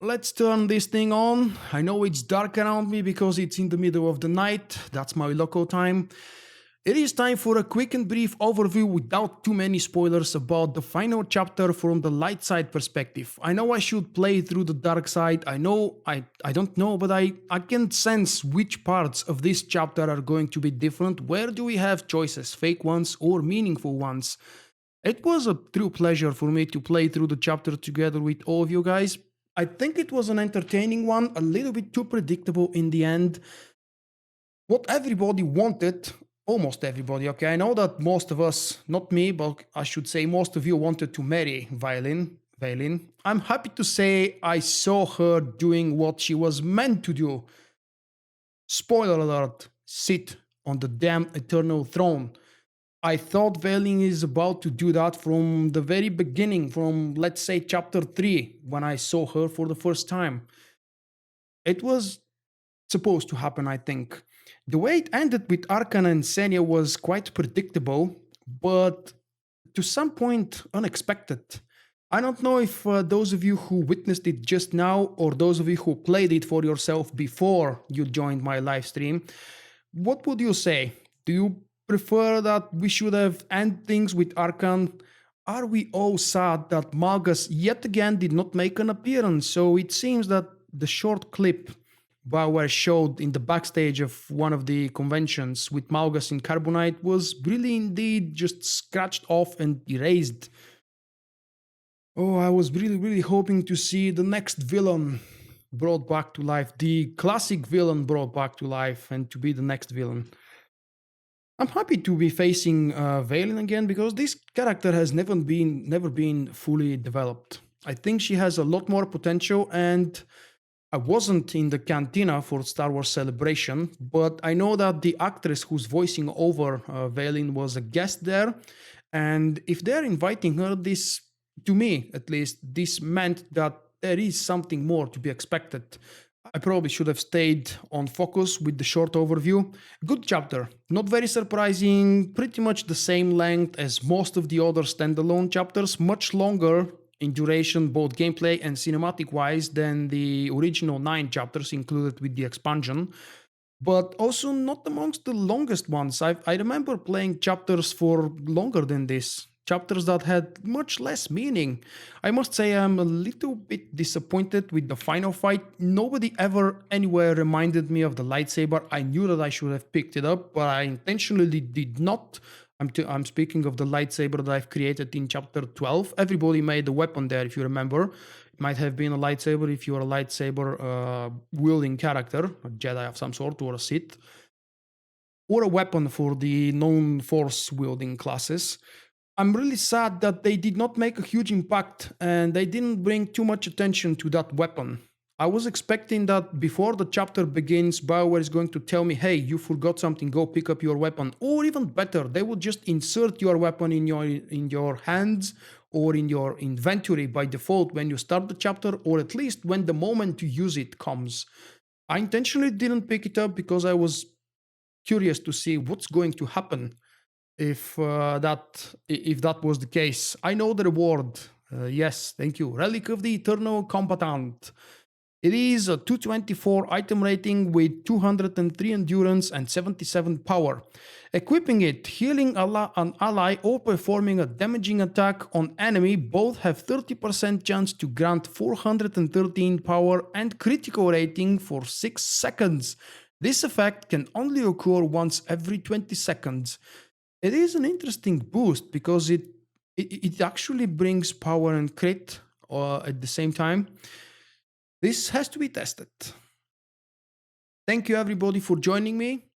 Let's turn this thing on. I know it's dark around me because it's in the middle of the night. That's my local time. It is time for a quick and brief overview without too many spoilers about the final chapter from the light side perspective. I know I should play through the dark side. I don't know, but I can sense which parts of this chapter are going to be different. Where do we have choices, fake ones or meaningful ones? It was a true pleasure for me to play through the chapter together with all of you guys. I think it was an entertaining one, a little bit too predictable in the end. What everybody wanted, almost everybody, okay, I know that most of us, not me, but I should say most of you wanted to marry Vaylin. I'm happy to say I saw her doing what she was meant to do. Spoiler alert, sit on the damn eternal throne. I thought Vaylin is about to do that from the very beginning, from let's say chapter 3, when I saw her for the first time. It was supposed to happen, I think. The way it ended with Arcana and Senya was quite predictable, but to some point unexpected. I don't know if those of you who witnessed it just now or those of you who played it for yourself before you joined my live stream, what would you say? Do you prefer that we should have end things with Arcan? Are we all sad that Malgus yet again did not make an appearance? So it seems that the short clip BioWare showed in the backstage of one of the conventions with Malgus in Carbonite was really indeed just scratched off and erased. Oh, I was really hoping to see the next villain brought back to life, the classic villain brought back to life, and to be the next villain. I'm happy to be facing Valen again because this character has never been fully developed. I think she has a lot more potential, and I wasn't in the cantina for Star Wars Celebration, but I know that the actress who's voicing over Valen was a guest there, and if they're inviting her, this, to me at least, this meant that there is something more to be expected. I probably should have stayed on focus with the short overview. Good chapter, not very surprising, pretty much the same length as most of the other standalone chapters, much longer in duration, both gameplay and cinematic wise, than the original 9 chapters included with the expansion, but also not amongst the longest ones. I remember playing chapters for longer than this. Chapters that had much less meaning. I must say I'm a little bit disappointed with the final fight. Nobody ever anywhere reminded me of the lightsaber. I knew that I should have picked it up, but I intentionally did not. I'm speaking of the lightsaber that I've created in chapter 12. Everybody made a weapon there, if you remember. It might have been a lightsaber if you're a lightsaber wielding character, a Jedi of some sort, or a Sith, or a weapon for the known force wielding classes. I'm really sad that they did not make a huge impact and they didn't bring too much attention to that weapon. I was expecting that before the chapter begins, BioWare is going to tell me, hey, you forgot something, go pick up your weapon. Or even better, they would just insert your weapon in your hands or in your inventory by default when you start the chapter, or at least when the moment to use it comes. I intentionally didn't pick it up because I was curious to see what's going to happen if that was the case. I know the reward. Yes, thank you. Relic of the Eternal Combatant. It is a 224 item rating with 203 endurance and 77 power. Equipping it, healing an ally or performing a damaging attack on enemy both have 30% chance to grant 413 power and critical rating for 6 seconds. This effect can only occur once every 20 seconds. It is an interesting boost because it actually brings power and crit at the same time. This has to be tested. Thank you everybody for joining me.